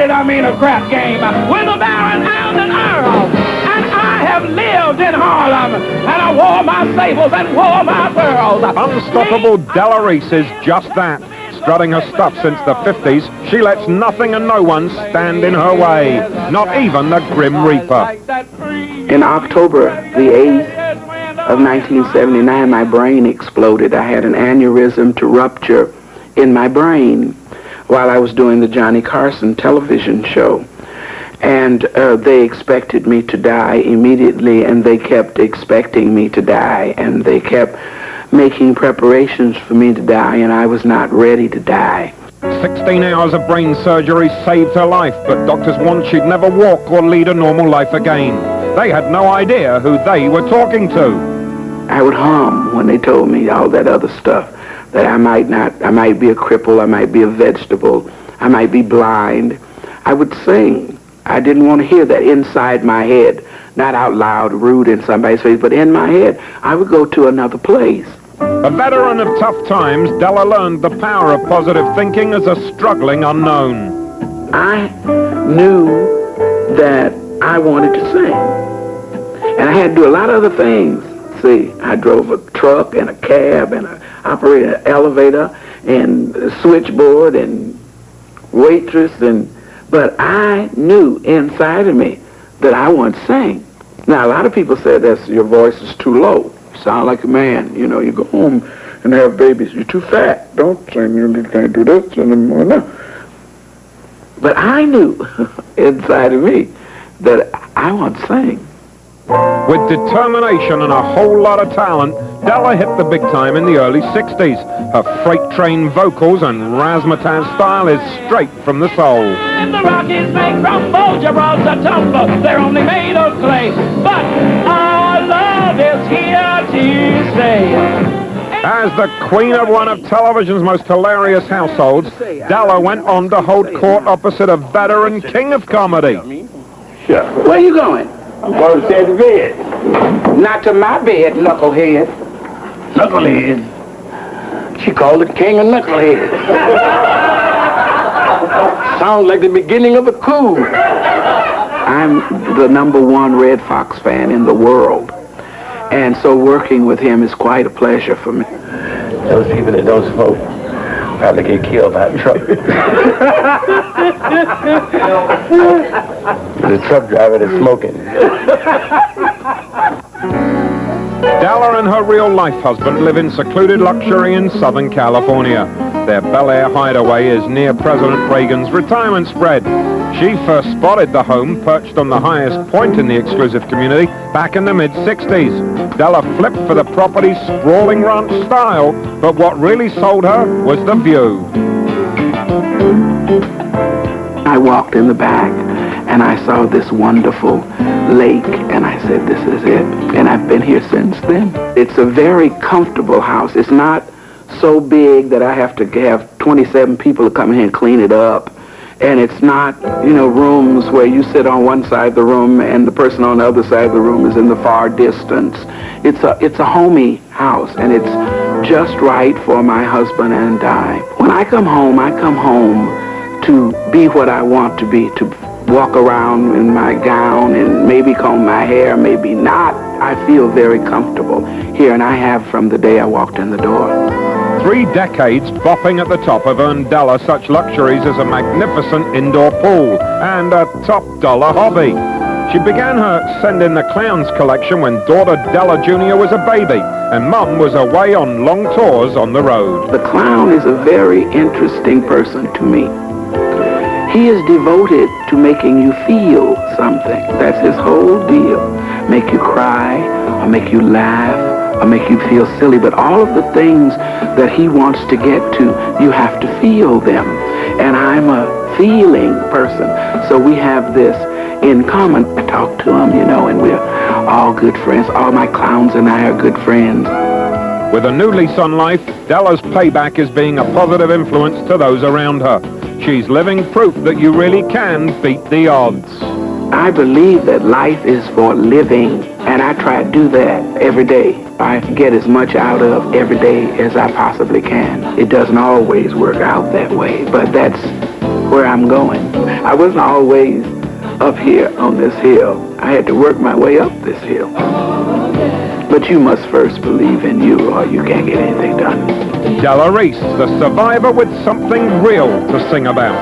started, a crap game with a Baron and an Earl. And I have lived in Harlem, and I wore my sables and wore my pearls. Unstoppable Della Reese is just that. Strutting her stuff since the 50s, she lets nothing and no one stand in her way, not even the Grim Reaper. In October the 8th of 1979, my brain exploded. I had an aneurysm to rupture in my brain while I was doing the Johnny Carson television show. And they expected me to die immediately, and they kept expecting me to die, and they kept making preparations for me to die, and I was not ready to die. 16 hours of brain surgery saved her life, but doctors warned she'd never walk or lead a normal life again. They had no idea who they were talking to. I would hum when they told me all that other stuff, that I might be a cripple, I might be a vegetable, I might be blind. I would sing. I didn't want to hear that inside my head, not out loud, rude in somebody's face, but in my head. I would go to another place. A veteran of tough times, Della learned the power of positive thinking as a struggling unknown. I knew that I wanted to sing, and I had to do a lot of other things. See, I drove a truck and a cab, and I operated an elevator and a switchboard and waitress, but I knew inside of me that I wanted to sing. Now, a lot of people say your voice is too low. You sound like a man. You know, you go home and have babies. You're too fat. Don't sing. You can't do this anymore. No. But I knew inside of me that I want to sing. With determination and a whole lot of talent, Della hit the big time in the early 60s. Her freight-train vocals and razzmatazz style is straight from the soul. And the Rockies make from Bolger Bros a tumbler. They're only made of clay, but our love is here to stay. As the queen of one of television's most hilarious households, Della went on to hold court opposite a veteran king of comedy. Sure. Where are you going? I'm going to stay to bed. Not to my bed, knucklehead. Knucklehead. She called the king a knucklehead. Sounds like the beginning of a coup. I'm the #1 Red Fox fan in the world. And so working with him is quite a pleasure for me. Those people that don't smoke probably get killed by a truck. The truck driver that's smoking. Della and her real-life husband live in secluded luxury in Southern California. Their Bel Air hideaway is near President Reagan's retirement spread. She first spotted the home perched on the highest point in the exclusive community back in the mid-60s. Della flipped for the property's sprawling ranch style, but what really sold her was the view. I walked in the back and I saw this wonderful lake, and I said, this is it. And I've been here since then. It's a very comfortable house. It's not so big that I have to have 27 people to come in here and clean it up. And it's not, rooms where you sit on one side of the room and the person on the other side of the room is in the far distance. It's a homey house, and it's just right for my husband and I. When I come home to be what I want to be, to walk around in my gown and maybe comb my hair, maybe not. I feel very comfortable here, and I have from the day I walked in the door. 3 decades bopping at the top have earned Della such luxuries as a magnificent indoor pool and a top-dollar hobby. She began her Send in the Clowns collection when daughter Della Jr. was a baby and Mum was away on long tours on the road. The clown is a very interesting person to me. He is devoted to making you feel something. That's his whole deal. Make you cry, or make you laugh, or make you feel silly. But all of the things that he wants to get to, you have to feel them. And I'm a feeling person. So we have this in common. I talk to him, and we're all good friends. All my clowns and I are good friends. With a new lease on life, Della's payback is being a positive influence to those around her. She's living proof that you really can beat the odds. I believe that life is for living, and I try to do that every day. I get as much out of every day as I possibly can. It doesn't always work out that way, but that's where I'm going. I wasn't always up here on this hill. I had to work my way up this hill. But you must first believe in you or you can't get anything done. Della Reese, the survivor with something real to sing about.